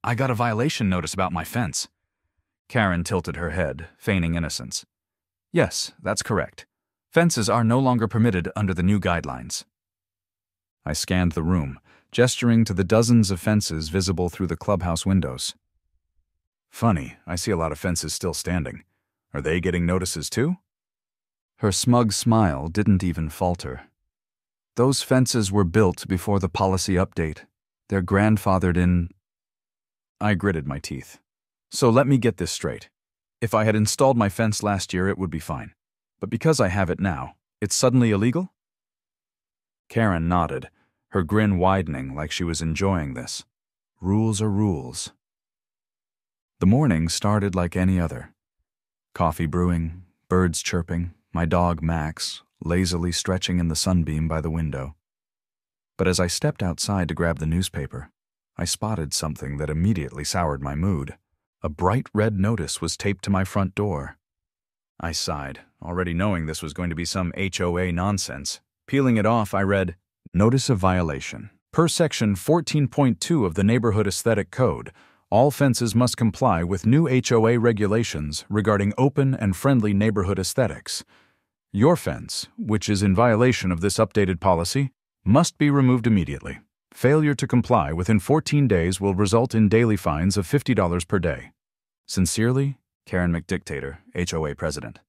I got a violation notice about my fence. Karen tilted her head, feigning innocence. Yes, that's correct. Fences are no longer permitted under the new guidelines. I scanned the room, gesturing to the dozens of fences visible through the clubhouse windows. Funny, I see a lot of fences still standing. Are they getting notices too? Her smug smile didn't even falter. Those fences were built before the policy update. They're grandfathered in. I gritted my teeth. So let me get this straight. If I had installed my fence last year, it would be fine. But because I have it now, it's suddenly illegal? Karen nodded, her grin widening like she was enjoying this. Rules are rules. The morning started like any other. Coffee brewing, birds chirping, my dog Max lazily stretching in the sunbeam by the window. But as I stepped outside to grab the newspaper, I spotted something that immediately soured my mood. A bright red notice was taped to my front door. I sighed, already knowing this was going to be some HOA nonsense. Peeling it off, I read, Notice of violation. Per Section 14.2 of the Neighborhood Aesthetic Code, all fences must comply with new HOA regulations regarding open and friendly neighborhood aesthetics. Your fence, which is in violation of this updated policy, must be removed immediately. Failure to comply within 14 days will result in daily fines of $50 per day. Sincerely, Karen McDictator, HOA President.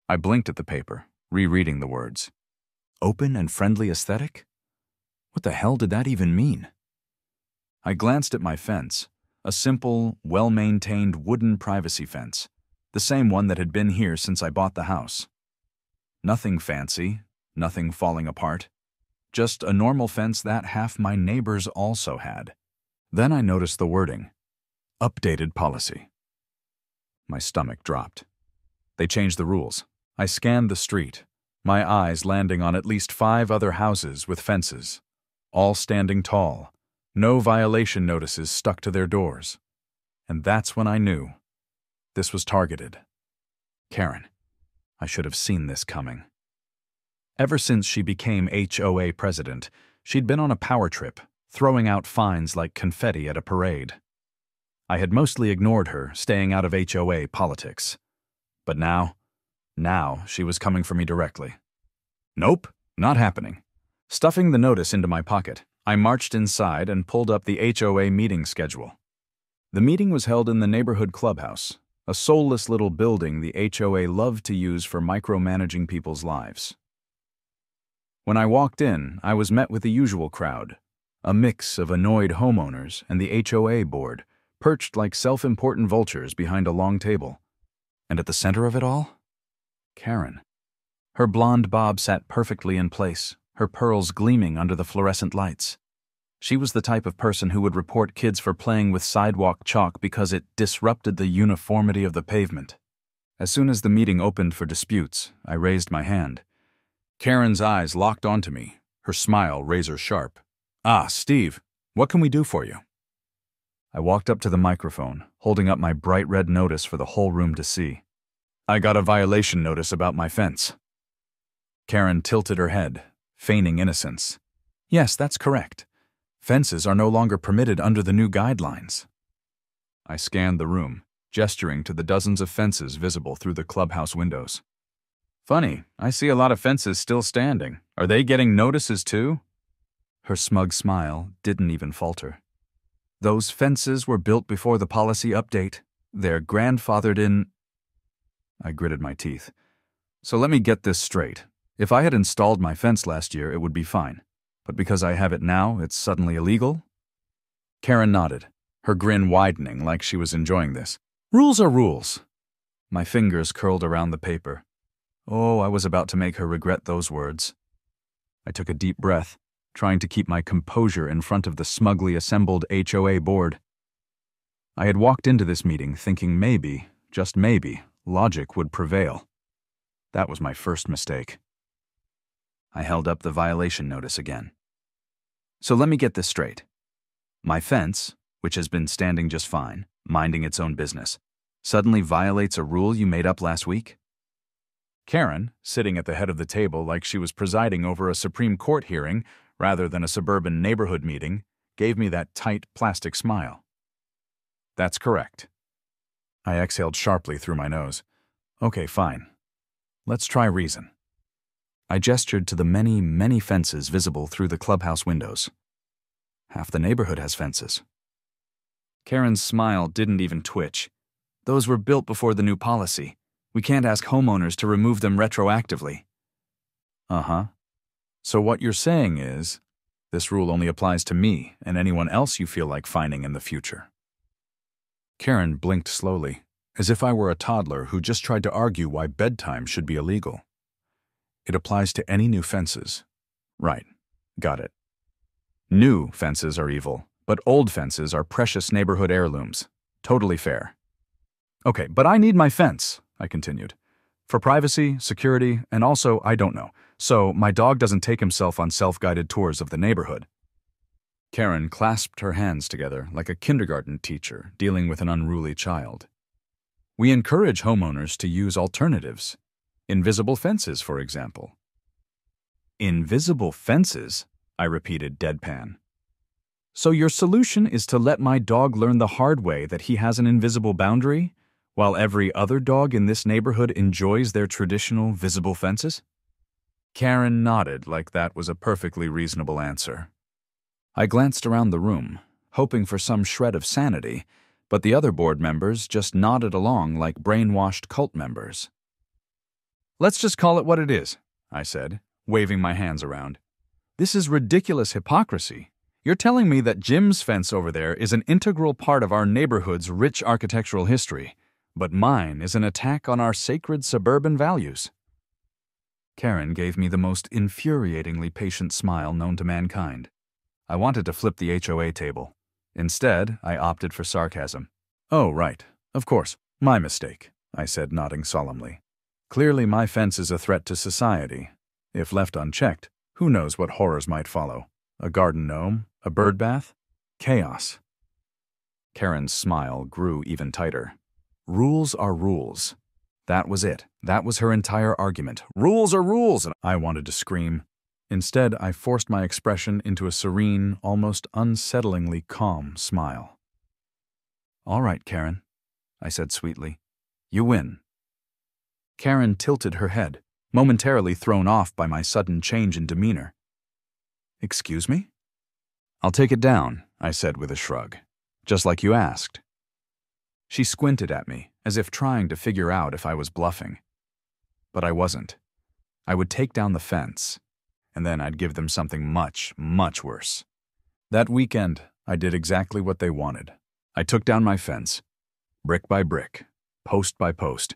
I blinked at the paper, rereading the words. Open and friendly aesthetic? What the hell did that even mean? I glanced at my fence, a simple, well-maintained wooden privacy fence, the same one that had been here since I bought the house. Nothing fancy, nothing falling apart, just a normal fence that half my neighbors also had. Then I noticed the wording, Updated Policy. My stomach dropped. They changed the rules. I scanned the street, my eyes landing on at least 5 other houses with fences, all standing tall, no violation notices stuck to their doors. And that's when I knew. This was targeted. Karen. I should have seen this coming. Ever since she became HOA president, she'd been on a power trip, throwing out fines like confetti at a parade. I had mostly ignored her, staying out of HOA politics. But now she was coming for me directly. Nope, not happening. Stuffing the notice into my pocket, I marched inside and pulled up the HOA meeting schedule. The meeting was held in the neighborhood clubhouse, a soulless little building the HOA loved to use for micromanaging people's lives. When I walked in, I was met with the usual crowd, a mix of annoyed homeowners and the HOA board, perched like self-important vultures behind a long table. And at the center of it all? Karen. Her blonde bob sat perfectly in place, her pearls gleaming under the fluorescent lights. She was the type of person who would report kids for playing with sidewalk chalk because it disrupted the uniformity of the pavement. As soon as the meeting opened for disputes, I raised my hand. Karen's eyes locked onto me, her smile razor sharp. Ah, Steve, what can we do for you? I walked up to the microphone, holding up my bright red notice for the whole room to see. I got a violation notice about my fence. Karen tilted her head, feigning innocence. Yes, that's correct. Fences are no longer permitted under the new guidelines. I scanned the room, gesturing to the dozens of fences visible through the clubhouse windows. Funny, I see a lot of fences still standing. Are they getting notices too? Her smug smile didn't even falter. Those fences were built before the policy update. They're grandfathered in. I gritted my teeth. So let me get this straight. If I had installed my fence last year, it would be fine. But because I have it now, it's suddenly illegal? Karen nodded, her grin widening like she was enjoying this. Rules are rules. My fingers curled around the paper. Oh, I was about to make her regret those words. I took a deep breath, trying to keep my composure in front of the smugly assembled HOA board. I had walked into this meeting thinking maybe, just maybe, logic would prevail. That was my first mistake. I held up the violation notice again. So let me get this straight. My fence, which has been standing just fine, minding its own business, suddenly violates a rule you made up last week? Karen, sitting at the head of the table like she was presiding over a Supreme Court hearing rather than a suburban neighborhood meeting, gave me that tight plastic smile. That's correct. I exhaled sharply through my nose. Okay, fine. Let's try reason. I gestured to the many, many fences visible through the clubhouse windows. Half the neighborhood has fences. Karen's smile didn't even twitch. Those were built before the new policy. We can't ask homeowners to remove them retroactively. Uh-huh. So what you're saying is, this rule only applies to me and anyone else you feel like fining in the future. Karen blinked slowly, as if I were a toddler who just tried to argue why bedtime should be illegal. It applies to any new fences. Right. Got it. New fences are evil, but old fences are precious neighborhood heirlooms. Totally fair. Okay, but I need my fence, I continued. For privacy, security, and also, I don't know, so my dog doesn't take himself on self-guided tours of the neighborhood. Karen clasped her hands together like a kindergarten teacher dealing with an unruly child. We encourage homeowners to use alternatives. Invisible fences, for example. Invisible fences? I repeated deadpan. So your solution is to let my dog learn the hard way that he has an invisible boundary, while every other dog in this neighborhood enjoys their traditional visible fences? Karen nodded like that was a perfectly reasonable answer. I glanced around the room, hoping for some shred of sanity, but the other board members just nodded along like brainwashed cult members. Let's just call it what it is, I said, waving my hands around. This is ridiculous hypocrisy. You're telling me that Jim's fence over there is an integral part of our neighborhood's rich architectural history, but mine is an attack on our sacred suburban values. Karen gave me the most infuriatingly patient smile known to mankind. I wanted to flip the HOA table. Instead, I opted for sarcasm. Oh, right. Of course. My mistake, I said, nodding solemnly. Clearly my fence is a threat to society. If left unchecked, who knows what horrors might follow? A garden gnome? A birdbath? Chaos. Karen's smile grew even tighter. Rules are rules. That was it. That was her entire argument. Rules are rules! And I wanted to scream. Instead, I forced my expression into a serene, almost unsettlingly calm smile. All right, Karen, I said sweetly. You win. Karen tilted her head, momentarily thrown off by my sudden change in demeanor. Excuse me? I'll take it down, I said with a shrug, just like you asked. She squinted at me, as if trying to figure out if I was bluffing. But I wasn't. I would take down the fence, and then I'd give them something much, much worse. That weekend, I did exactly what they wanted. I took down my fence, brick by brick, post by post.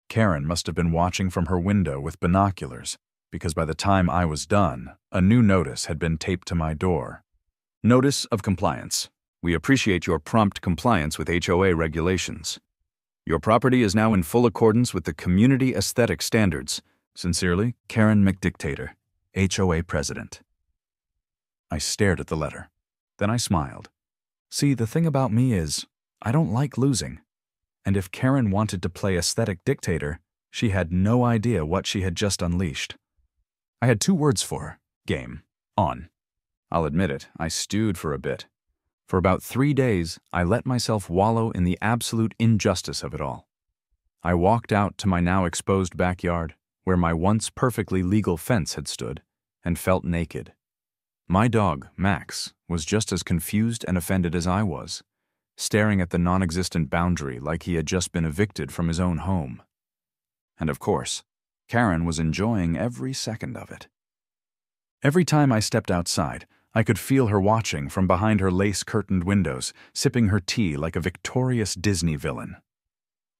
Karen must have been watching from her window with binoculars, because by the time I was done, a new notice had been taped to my door. Notice of compliance. We appreciate your prompt compliance with HOA regulations. Your property is now in full accordance with the community aesthetic standards. Sincerely, Karen McDictator, HOA President. I stared at the letter. Then I smiled. See, the thing about me is, I don't like losing. And if Karen wanted to play aesthetic dictator, she had no idea what she had just unleashed. I had 2 words for her. Game. On. I'll admit it, I stewed for a bit. For about 3 days, I let myself wallow in the absolute injustice of it all. I walked out to my now exposed backyard, where my once perfectly legal fence had stood, and felt naked. My dog, Max, was just as confused and offended as I was, staring at the non-existent boundary like he had just been evicted from his own home. And of course, Karen was enjoying every second of it. Every time I stepped outside, I could feel her watching from behind her lace-curtained windows, sipping her tea like a victorious Disney villain.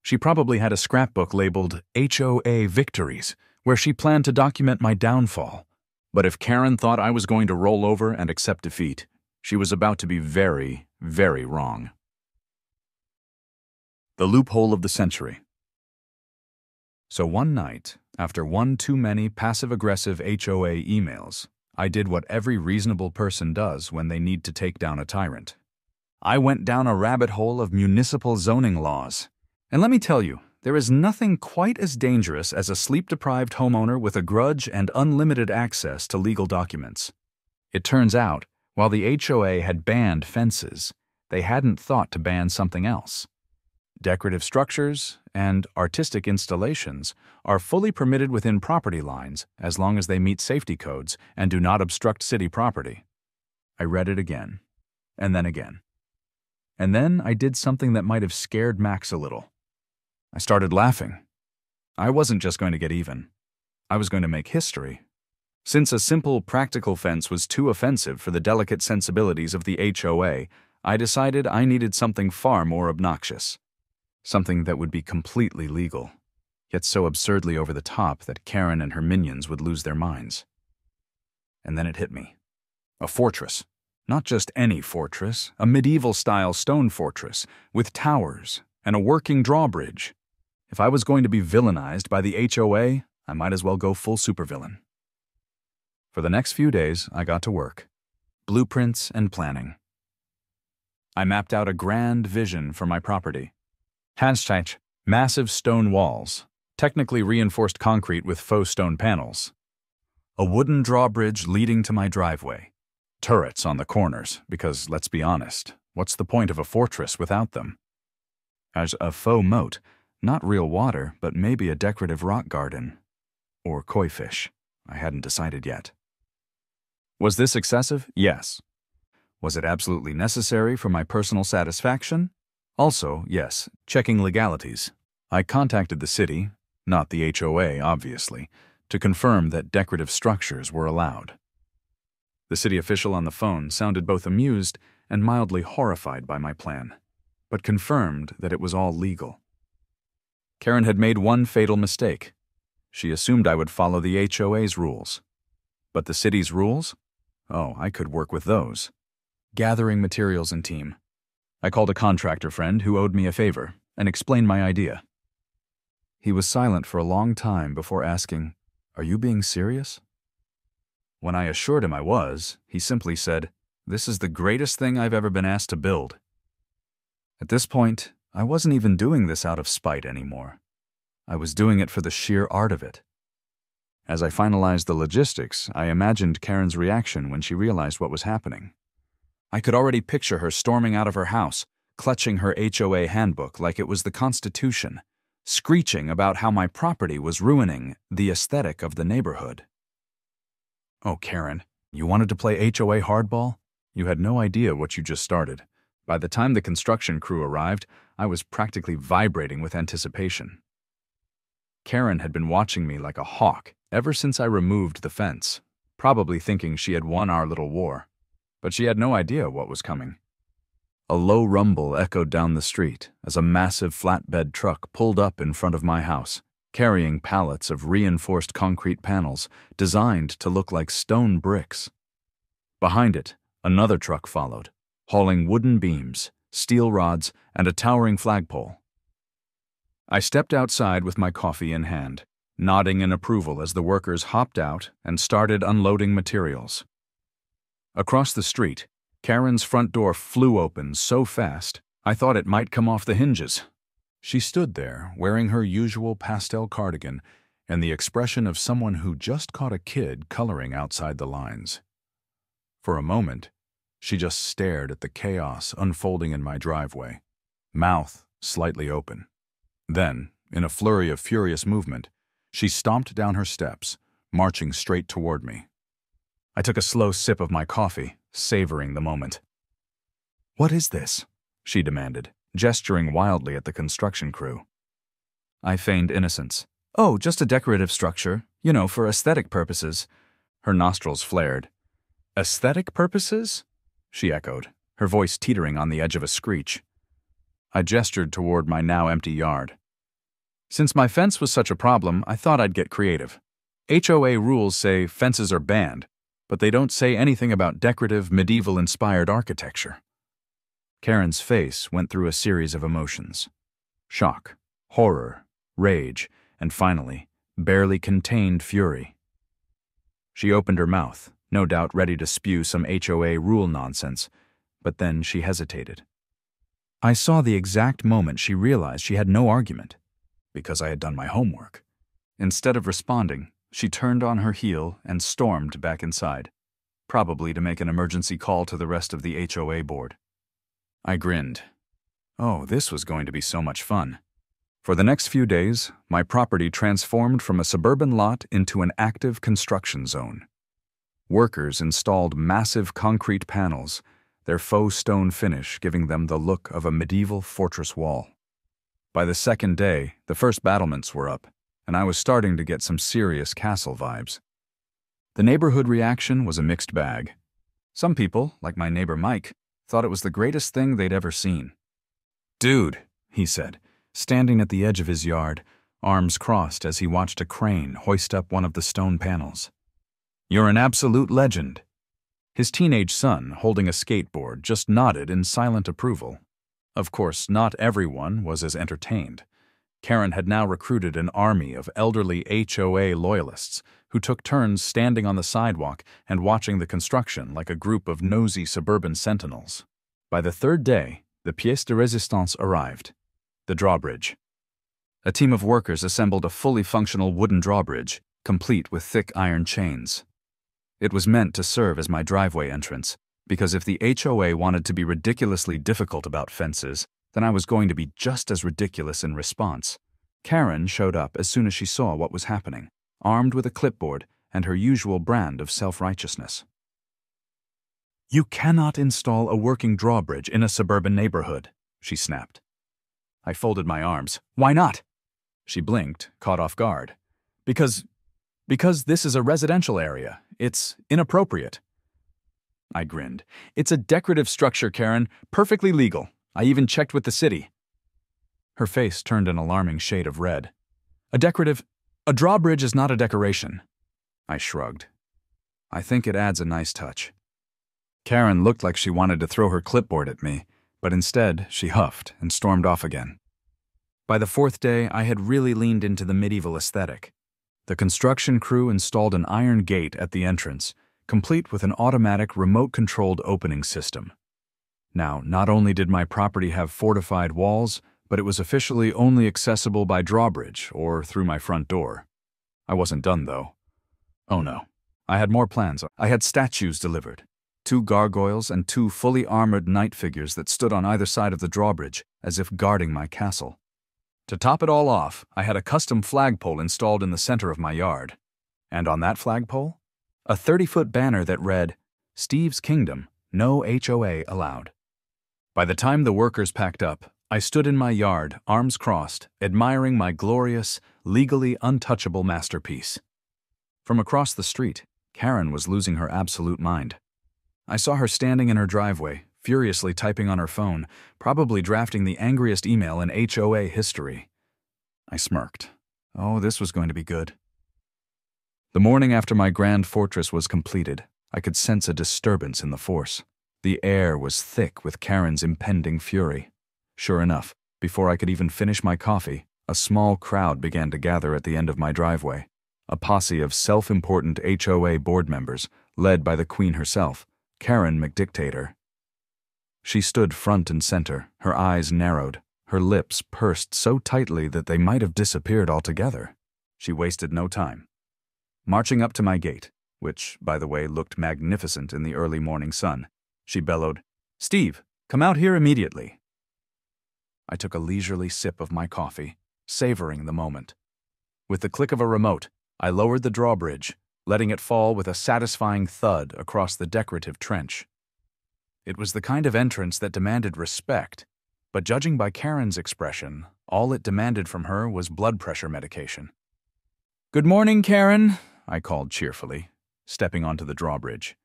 She probably had a scrapbook labeled HOA Victories, where she planned to document my downfall. But if Karen thought I was going to roll over and accept defeat, she was about to be very, very wrong. The loophole of the century. So one night, after one too many passive-aggressive HOA emails, I did what every reasonable person does when they need to take down a tyrant. I went down a rabbit hole of municipal zoning laws. And let me tell you, there is nothing quite as dangerous as a sleep-deprived homeowner with a grudge and unlimited access to legal documents. It turns out, While the HOA had banned fences, they hadn't thought to ban something else. Decorative structures and artistic installations are fully permitted within property lines as long as they meet safety codes and do not obstruct city property. I read it again, and then again. And then I did something that might have scared Max a little. I started laughing. I wasn't just going to get even. I was going to make history. Since a simple, practical fence was too offensive for the delicate sensibilities of the HOA, I decided I needed something far more obnoxious. Something that would be completely legal, yet so absurdly over the top that Karen and her minions would lose their minds. And then it hit me. A fortress. Not just any fortress, a medieval-style stone fortress with towers and a working drawbridge. If I was going to be villainized by the HOA, I might as well go full supervillain. For the next few days, I got to work. Blueprints and planning. I mapped out a grand vision for my property. Hashtag massive stone walls, technically reinforced concrete with faux stone panels. A wooden drawbridge leading to my driveway. Turrets on the corners, because let's be honest, what's the point of a fortress without them? As a faux moat, not real water, but maybe a decorative rock garden. Or koi fish. I hadn't decided yet. Was this excessive? Yes. Was it absolutely necessary for my personal satisfaction? Also, yes, checking legalities. I contacted the city, not the HOA, obviously, to confirm that decorative structures were allowed. The city official on the phone sounded both amused and mildly horrified by my plan, but confirmed that it was all legal. Karen had made one fatal mistake. She assumed I would follow the HOA's rules. But the city's rules? Oh, I could work with those. Gathering materials and team. I called a contractor friend who owed me a favor and explained my idea. He was silent for a long time before asking, "Are you being serious?" When I assured him I was, he simply said, "This is the greatest thing I've ever been asked to build." At this point, I wasn't even doing this out of spite anymore. I was doing it for the sheer art of it. As I finalized the logistics, I imagined Karen's reaction when she realized what was happening. I could already picture her storming out of her house, clutching her HOA handbook like it was the Constitution, screeching about how my property was ruining the aesthetic of the neighborhood. Oh, Karen, you wanted to play HOA hardball? You had no idea what you just started. By the time the construction crew arrived, I was practically vibrating with anticipation. Karen had been watching me like a hawk ever since I removed the fence, probably thinking she had won our little war. But she had no idea what was coming. A low rumble echoed down the street as a massive flatbed truck pulled up in front of my house, carrying pallets of reinforced concrete panels designed to look like stone bricks. Behind it, another truck followed, hauling wooden beams, steel rods, and a towering flagpole. I stepped outside with my coffee in hand, nodding in approval as the workers hopped out and started unloading materials. Across the street, Karen's front door flew open so fast, I thought it might come off the hinges. She stood there, wearing her usual pastel cardigan and the expression of someone who just caught a kid coloring outside the lines. For a moment, she just stared at the chaos unfolding in my driveway, mouth slightly open. Then, in a flurry of furious movement, she stomped down her steps, marching straight toward me. I took a slow sip of my coffee, savoring the moment. "What is this?" she demanded, gesturing wildly at the construction crew. I feigned innocence. "Oh, just a decorative structure, for aesthetic purposes." Her nostrils flared. "Aesthetic purposes?" she echoed, her voice teetering on the edge of a screech. I gestured toward my now empty yard. Since my fence was such a problem, I thought I'd get creative. HOA rules say fences are banned, but they don't say anything about decorative, medieval-inspired architecture. Karen's face went through a series of emotions. Shock, horror, rage, and finally, barely contained fury. She opened her mouth, no doubt ready to spew some HOA rule nonsense, but then she hesitated. I saw the exact moment she realized she had no argument, because I had done my homework. Instead of responding, she turned on her heel and stormed back inside. probably to make an emergency call to the rest of the HOA board. I grinned. Oh, this was going to be so much fun. For the next few days, my property transformed from a suburban lot into an active construction zone. Workers installed massive concrete panels, their faux stone finish giving them the look of a medieval fortress wall. By the second day, the first battlements were up, and I was starting to get some serious castle vibes. The neighborhood reaction was a mixed bag. Some people, like my neighbor Mike, thought it was the greatest thing they'd ever seen. "Dude," he said, standing at the edge of his yard, arms crossed as he watched a crane hoist up one of the stone panels. "You're an absolute legend." His teenage son, holding a skateboard, just nodded in silent approval. Of course, not everyone was as entertained. Karen had now recruited an army of elderly HOA loyalists who took turns standing on the sidewalk and watching the construction like a group of nosy suburban sentinels. By the third day, the pièce de résistance arrived, the drawbridge. A team of workers assembled a fully functional wooden drawbridge, complete with thick iron chains. It was meant to serve as my driveway entrance, because if the HOA wanted to be ridiculously difficult about fences, then I was going to be just as ridiculous in response. Karen showed up as soon as she saw what was happening, armed with a clipboard and her usual brand of self-righteousness. "You cannot install a working drawbridge in a suburban neighborhood," she snapped. I folded my arms. "Why not?" She blinked, caught off guard. Because this is a residential area. It's inappropriate." I grinned. "It's a decorative structure, Karen. Perfectly legal. I even checked with the city." Her face turned an alarming shade of red. A drawbridge is not a decoration." I shrugged. "I think it adds a nice touch." Karen looked like she wanted to throw her clipboard at me, but instead she huffed and stormed off again. By the fourth day, I had really leaned into the medieval aesthetic. The construction crew installed an iron gate at the entrance, complete with an automatic remote-controlled opening system. Now, not only did my property have fortified walls, but it was officially only accessible by drawbridge or through my front door. I wasn't done, though. Oh no, I had more plans. I had statues delivered. 2 gargoyles and 2 fully armored knight figures that stood on either side of the drawbridge, as if guarding my castle. To top it all off, I had a custom flagpole installed in the center of my yard. And on that flagpole, a 30-foot banner that read, "Steve's Kingdom, no HOA allowed." By the time the workers packed up, I stood in my yard, arms crossed, admiring my glorious, legally untouchable masterpiece. From across the street, Karen was losing her absolute mind. I saw her standing in her driveway, furiously typing on her phone, probably drafting the angriest email in HOA history. I smirked. Oh, this was going to be good. The morning after my grand fortress was completed, I could sense a disturbance in the force. The air was thick with Karen's impending fury. Sure enough, before I could even finish my coffee, a small crowd began to gather at the end of my driveway. A posse of self-important HOA board members, led by the Queen herself, Karen McDictator. She stood front and center, her eyes narrowed, her lips pursed so tightly that they might have disappeared altogether. She wasted no time. Marching up to my gate, which, by the way, looked magnificent in the early morning sun, she bellowed, "Steve, come out here immediately." I took a leisurely sip of my coffee, savoring the moment. With the click of a remote, I lowered the drawbridge, letting it fall with a satisfying thud across the decorative trench. It was the kind of entrance that demanded respect, but judging by Karen's expression, all it demanded from her was blood pressure medication. "Good morning, Karen," I called cheerfully, stepping onto the drawbridge.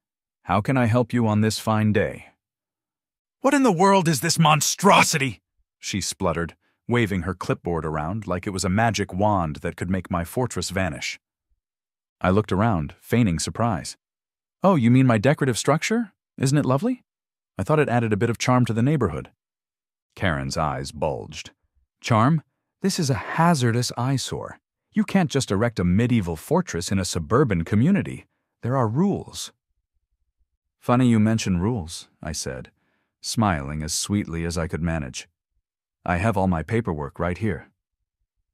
"How can I help you on this fine day?" "What in the world is this monstrosity?" she spluttered, waving her clipboard around like it was a magic wand that could make my fortress vanish. I looked around, feigning surprise. "Oh, you mean my decorative structure? Isn't it lovely? I thought it added a bit of charm to the neighborhood." Karen's eyes bulged. "Charm? This is a hazardous eyesore. You can't just erect a medieval fortress in a suburban community. There are rules." "Funny you mention rules," I said, smiling as sweetly as I could manage. "I have all my paperwork right here."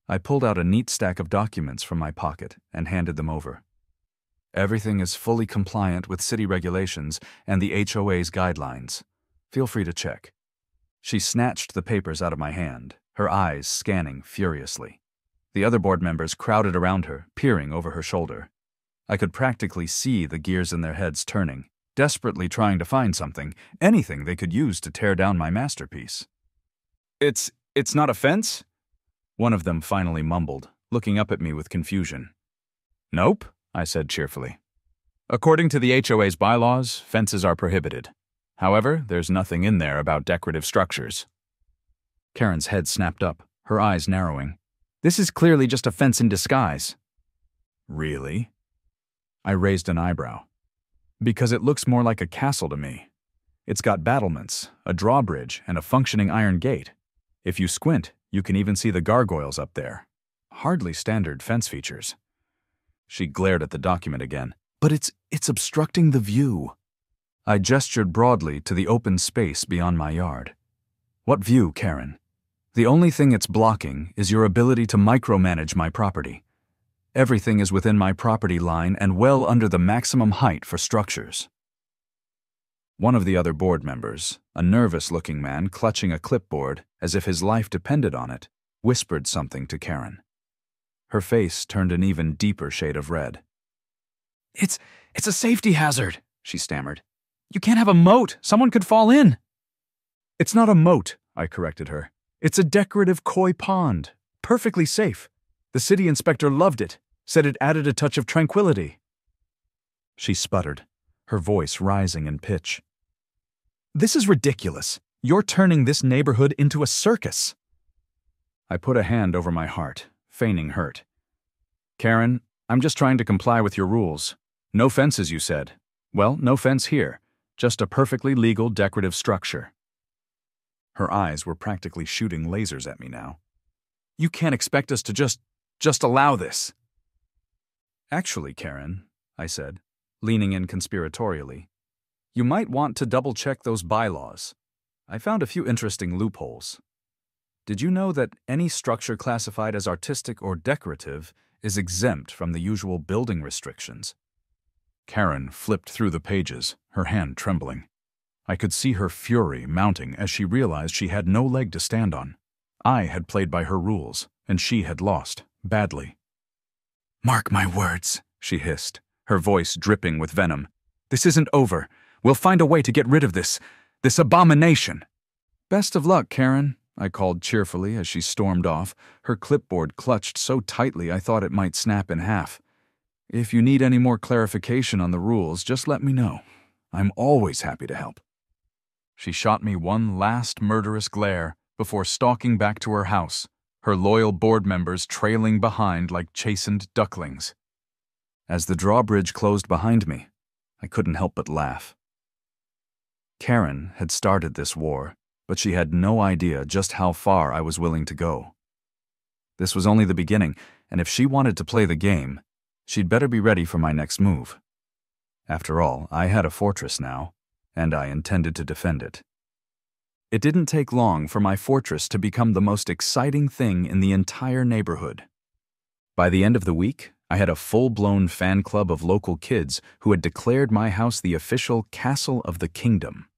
I pulled out a neat stack of documents from my pocket and handed them over. Everything is fully compliant with city regulations and the HOA's guidelines. Feel free to check. She snatched the papers out of my hand, her eyes scanning furiously. The other board members crowded around her, peering over her shoulder. I could practically see the gears in their heads turning, desperately trying to find something, anything they could use to tear down my masterpiece. It's not a fence?" One of them finally mumbled, looking up at me with confusion. "Nope," I said cheerfully. "According to the HOA's bylaws, fences are prohibited. However, there's nothing in there about decorative structures." Karen's head snapped up, her eyes narrowing. "This is clearly just a fence in disguise." "Really?" I raised an eyebrow. "Because it looks more like a castle to me. It's got battlements, a drawbridge, and a functioning iron gate. If you squint, you can even see the gargoyles up there. Hardly standard fence features." She glared at the document again. "But it's obstructing the view." I gestured broadly to the open space beyond my yard. "What view, Karen? The only thing it's blocking is your ability to micromanage my property. Everything is within my property line and well under the maximum height for structures." One of the other board members, a nervous-looking man clutching a clipboard as if his life depended on it, whispered something to Karen. Her face turned an even deeper shade of red. It's a safety hazard," she stammered. "You can't have a moat. Someone could fall in." "It's not a moat," I corrected her. "It's a decorative koi pond. Perfectly safe. The city inspector loved it, said it added a touch of tranquility." She sputtered, her voice rising in pitch. "This is ridiculous. You're turning this neighborhood into a circus." I put a hand over my heart, feigning hurt. "Karen, I'm just trying to comply with your rules. No fences, you said. Well, no fence here. Just a perfectly legal decorative structure." Her eyes were practically shooting lasers at me now. "You can't expect us to just allow this." "Actually, Karen," I said, leaning in conspiratorially, "you might want to double-check those bylaws. I found a few interesting loopholes. Did you know that any structure classified as artistic or decorative is exempt from the usual building restrictions?" Karen flipped through the pages, her hand trembling. I could see her fury mounting as she realized she had no leg to stand on. I had played by her rules, and she had lost, badly. "Mark my words," she hissed, her voice dripping with venom. "This isn't over. We'll find a way to get rid of this abomination." "Best of luck, Karen," I called cheerfully as she stormed off, her clipboard clutched so tightly I thought it might snap in half. "If you need any more clarification on the rules, just let me know. I'm always happy to help." She shot me one last murderous glare before stalking back to her house, her loyal board members trailing behind like chastened ducklings. As the drawbridge closed behind me, I couldn't help but laugh. Karen had started this war, but she had no idea just how far I was willing to go. This was only the beginning, and if she wanted to play the game, she'd better be ready for my next move. After all, I had a fortress now, and I intended to defend it. It didn't take long for my fortress to become the most exciting thing in the entire neighborhood. By the end of the week, I had a full-blown fan club of local kids who had declared my house the official castle of the kingdom.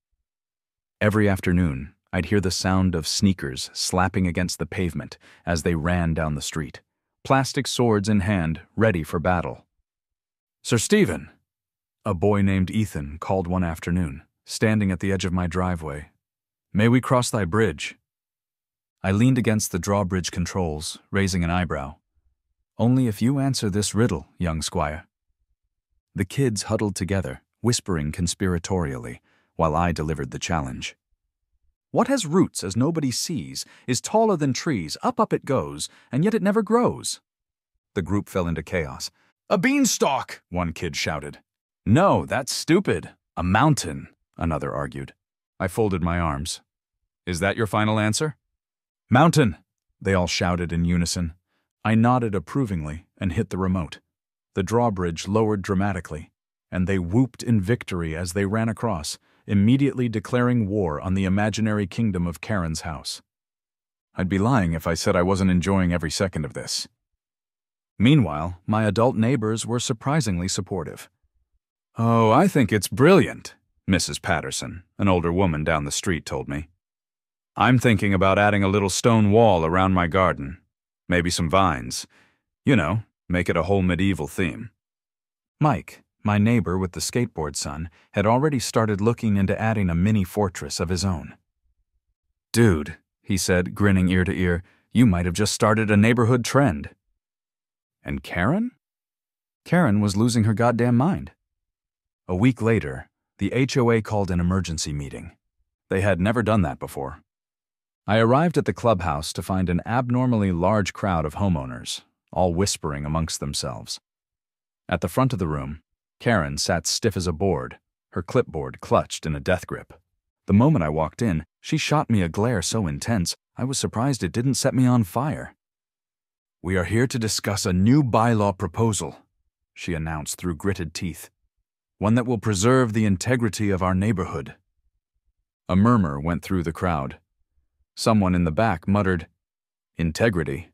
Every afternoon, I'd hear the sound of sneakers slapping against the pavement as they ran down the street, plastic swords in hand, ready for battle. "Sir Stephen," a boy named Ethan called one afternoon, standing at the edge of my driveway, "may we cross thy bridge?" I leaned against the drawbridge controls, raising an eyebrow. "Only if you answer this riddle, young squire." The kids huddled together, whispering conspiratorially, while I delivered the challenge. "What has roots as nobody sees, is taller than trees, up it goes, and yet it never grows?" The group fell into chaos. "A beanstalk!" one kid shouted. "No, that's stupid. A mountain," another argued. I folded my arms. "Is that your final answer?" "Mountain!" they all shouted in unison. I nodded approvingly and hit the remote. The drawbridge lowered dramatically, and they whooped in victory as they ran across, immediately declaring war on the imaginary kingdom of Karen's house. I'd be lying if I said I wasn't enjoying every second of this. Meanwhile, my adult neighbors were surprisingly supportive. "Oh, I think it's brilliant," Mrs. Patterson, an older woman down the street, told me. "I'm thinking about adding a little stone wall around my garden. Maybe some vines. You know, make it a whole medieval theme." Mike, my neighbor with the skateboard son, had already started looking into adding a mini fortress of his own. "Dude," he said, grinning ear to ear, "you might have just started a neighborhood trend." And Karen? Karen was losing her goddamn mind. A week later, the HOA called an emergency meeting. They had never done that before. I arrived at the clubhouse to find an abnormally large crowd of homeowners, all whispering amongst themselves. At the front of the room, Karen sat stiff as a board, her clipboard clutched in a death grip. The moment I walked in, she shot me a glare so intense, I was surprised it didn't set me on fire. "We are here to discuss a new bylaw proposal," she announced through gritted teeth. "One that will preserve the integrity of our neighborhood." A murmur went through the crowd. Someone in the back muttered, "Integrity?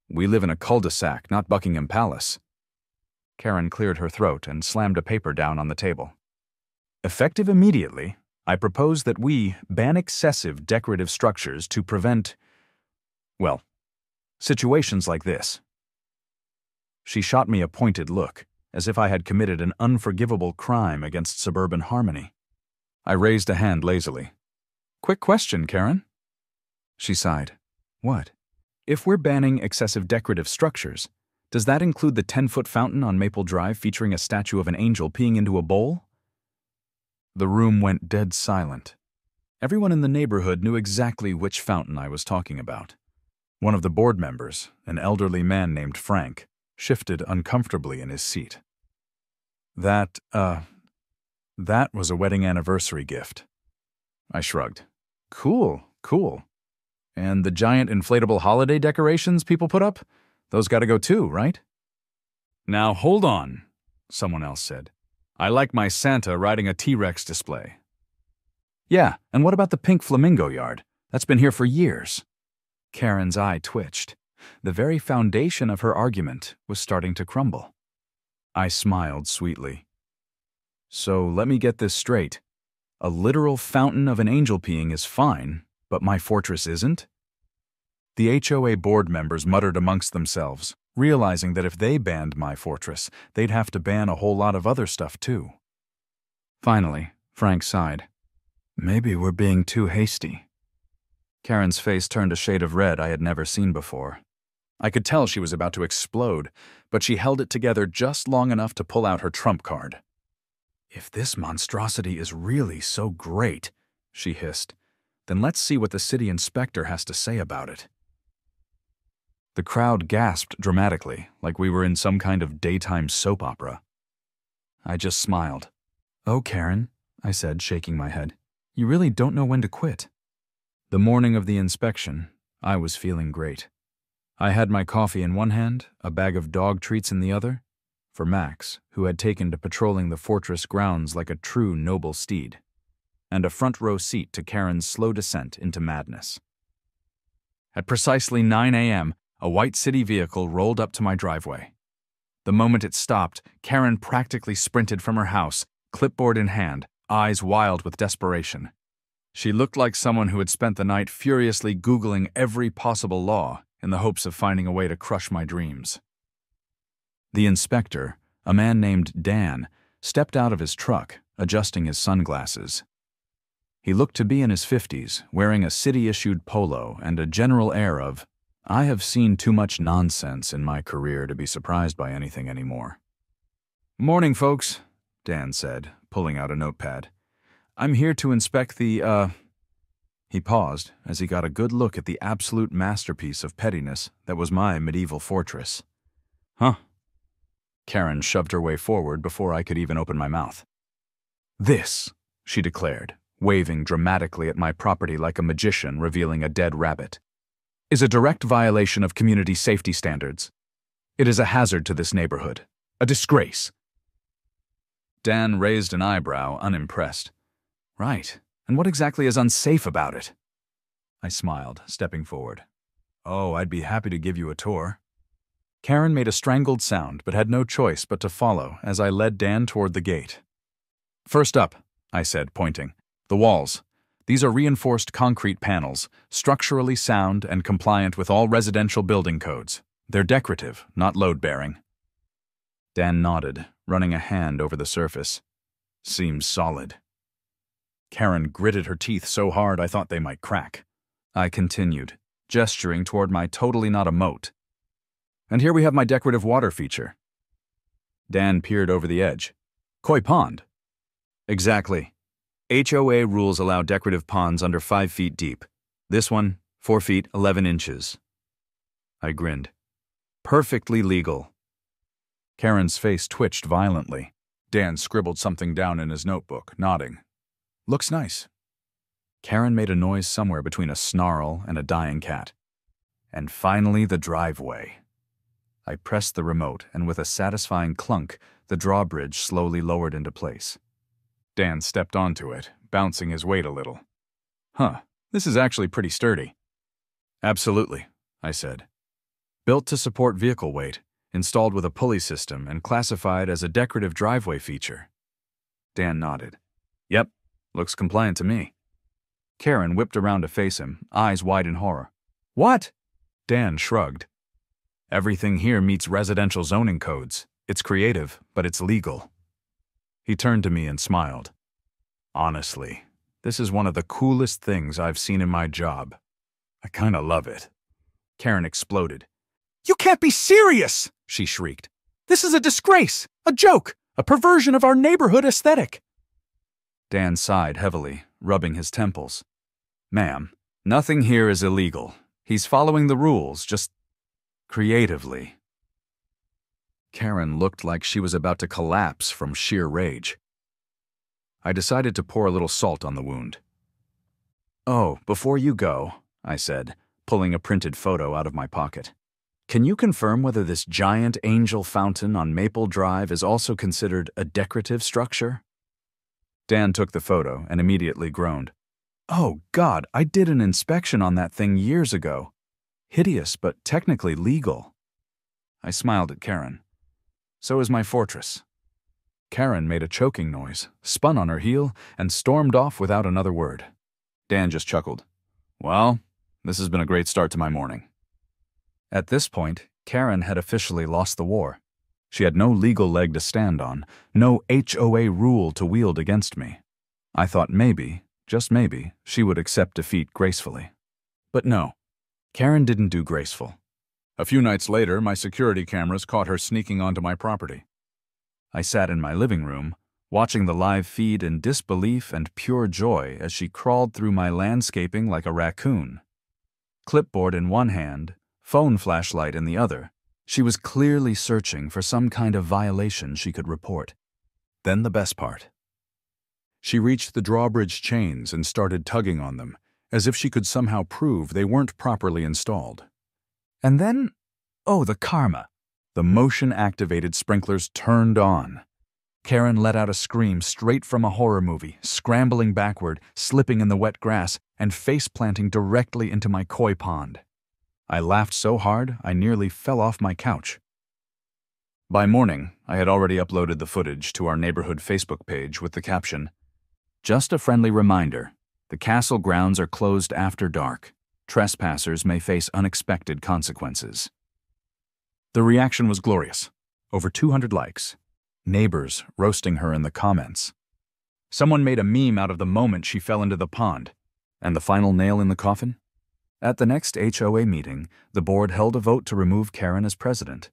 We live in a cul-de-sac, not Buckingham Palace." Karen cleared her throat and slammed a paper down on the table. "Effective immediately, I propose that we ban excessive decorative structures to prevent, well, situations like this." She shot me a pointed look, as if I had committed an unforgivable crime against suburban harmony. I raised a hand lazily. "Quick question, Karen." She sighed. "What? If we're banning excessive decorative structures, does that include the 10-foot fountain on Maple Drive featuring a statue of an angel peeing into a bowl?" The room went dead silent. Everyone in the neighborhood knew exactly which fountain I was talking about. One of the board members, an elderly man named Frank, shifted uncomfortably in his seat. That was a wedding anniversary gift." I shrugged. Cool. And the giant inflatable holiday decorations people put up? Those gotta go too, right?" "Now hold on," someone else said. "I like my Santa riding a T-Rex display." "Yeah, and what about the pink flamingo yard? That's been here for years." Karen's eye twitched. The very foundation of her argument was starting to crumble. I smiled sweetly. "So let me get this straight. A literal fountain of an angel peeing is fine, but my fortress isn't?" The HOA board members muttered amongst themselves, realizing that if they banned my fortress, they'd have to ban a whole lot of other stuff too. Finally, Frank sighed. "Maybe we're being too hasty." Karen's face turned a shade of red I had never seen before. I could tell she was about to explode, but she held it together just long enough to pull out her trump card. "If this monstrosity is really so great," she hissed, "then let's see what the city inspector has to say about it." The crowd gasped dramatically, like we were in some kind of daytime soap opera. I just smiled. "Oh, Karen," I said, shaking my head, "you really don't know when to quit." The morning of the inspection, I was feeling great. I had my coffee in one hand, a bag of dog treats in the other, for Max, who had taken to patrolling the fortress grounds like a true noble steed, and a front-row seat to Karen's slow descent into madness. At precisely 9 a.m., a white city vehicle rolled up to my driveway. The moment it stopped, Karen practically sprinted from her house, clipboard in hand, eyes wild with desperation. She looked like someone who had spent the night furiously Googling every possible law in the hopes of finding a way to crush my dreams. The inspector, a man named Dan, stepped out of his truck, adjusting his sunglasses. He looked to be in his 50s, wearing a city-issued polo and a general air of, "I have seen too much nonsense in my career to be surprised by anything anymore." "Morning, folks," Dan said, pulling out a notepad. "I'm here to inspect the, He paused as he got a good look at the absolute masterpiece of pettiness that was my medieval fortress. "Huh?" Karen shoved her way forward before I could even open my mouth. "This," she declared, waving dramatically at my property like a magician revealing a dead rabbit, "is a direct violation of community safety standards. It is a hazard to this neighborhood. A disgrace." Dan raised an eyebrow, unimpressed. "Right. And what exactly is unsafe about it?" I smiled, stepping forward. "Oh, I'd be happy to give you a tour." Karen made a strangled sound but had no choice but to follow as I led Dan toward the gate. "First up," I said, pointing. "The walls. These are reinforced concrete panels, structurally sound and compliant with all residential building codes. They're decorative, not load-bearing." Dan nodded, running a hand over the surface. "Seems solid." Karen gritted her teeth so hard I thought they might crack. I continued, gesturing toward my totally not a moat. "And here we have my decorative water feature." Dan peered over the edge. "Koi pond?" "Exactly. HOA rules allow decorative ponds under 5 feet deep. This one, 4 feet, 11 inches. I grinned. "Perfectly legal." Karen's face twitched violently. Dan scribbled something down in his notebook, nodding. "Looks nice." Karen made a noise somewhere between a snarl and a dying cat. "And finally the driveway." I pressed the remote, and with a satisfying clunk, the drawbridge slowly lowered into place. Dan stepped onto it, bouncing his weight a little. "Huh, this is actually pretty sturdy." "Absolutely," I said. "Built to support vehicle weight, installed with a pulley system, and classified as a decorative driveway feature." Dan nodded. "Yep, looks compliant to me." Karen whipped around to face him, eyes wide in horror. "What?" Dan shrugged. "Everything here meets residential zoning codes. It's creative, but it's legal." He turned to me and smiled. "Honestly, this is one of the coolest things I've seen in my job. I kinda love it." Karen exploded. "You can't be serious!" she shrieked. "This is a disgrace, a joke, a perversion of our neighborhood aesthetic." Dan sighed heavily, rubbing his temples. "Ma'am, nothing here is illegal. He's following the rules, just creatively." Karen looked like she was about to collapse from sheer rage. I decided to pour a little salt on the wound. "Oh, before you go," I said, pulling a printed photo out of my pocket, "can you confirm whether this giant angel fountain on Maple Drive is also considered a decorative structure?" Dan took the photo and immediately groaned. "Oh, God, I did an inspection on that thing years ago. Hideous, but technically legal." I smiled at Karen. "So is my fortress." Karen made a choking noise, spun on her heel, and stormed off without another word. Dan just chuckled. "Well, this has been a great start to my morning." At this point, Karen had officially lost the war. She had no legal leg to stand on, no HOA rule to wield against me. I thought maybe, just maybe, she would accept defeat gracefully. But no, Karen didn't do graceful. A few nights later, my security cameras caught her sneaking onto my property. I sat in my living room, watching the live feed in disbelief and pure joy as she crawled through my landscaping like a raccoon. Clipboard in one hand, phone flashlight in the other, she was clearly searching for some kind of violation she could report. Then the best part. She reached the drawbridge chains and started tugging on them, as if she could somehow prove they weren't properly installed. And then, oh, the karma. The motion-activated sprinklers turned on. Karen let out a scream straight from a horror movie, scrambling backward, slipping in the wet grass, and face-planting directly into my koi pond. I laughed so hard I nearly fell off my couch. By morning, I had already uploaded the footage to our neighborhood Facebook page with the caption, "Just a friendly reminder, the castle grounds are closed after dark. Trespassers may face unexpected consequences." The reaction was glorious. Over 200 likes. Neighbors roasting her in the comments. Someone made a meme out of the moment she fell into the pond. And the final nail in the coffin? At the next HOA meeting, the board held a vote to remove Karen as president.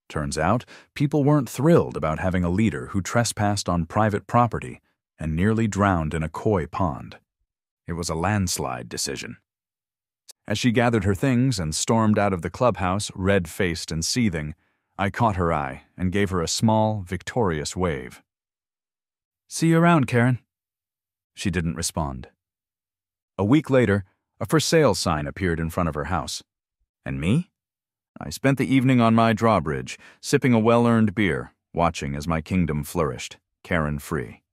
Turns out, people weren't thrilled about having a leader who trespassed on private property and nearly drowned in a koi pond. It was a landslide decision. As she gathered her things and stormed out of the clubhouse, red-faced and seething, I caught her eye and gave her a small, victorious wave. "See you around, Karen." She didn't respond. A week later, a for sale sign appeared in front of her house. And me? I spent the evening on my drawbridge, sipping a well-earned beer, watching as my kingdom flourished, Karen-free.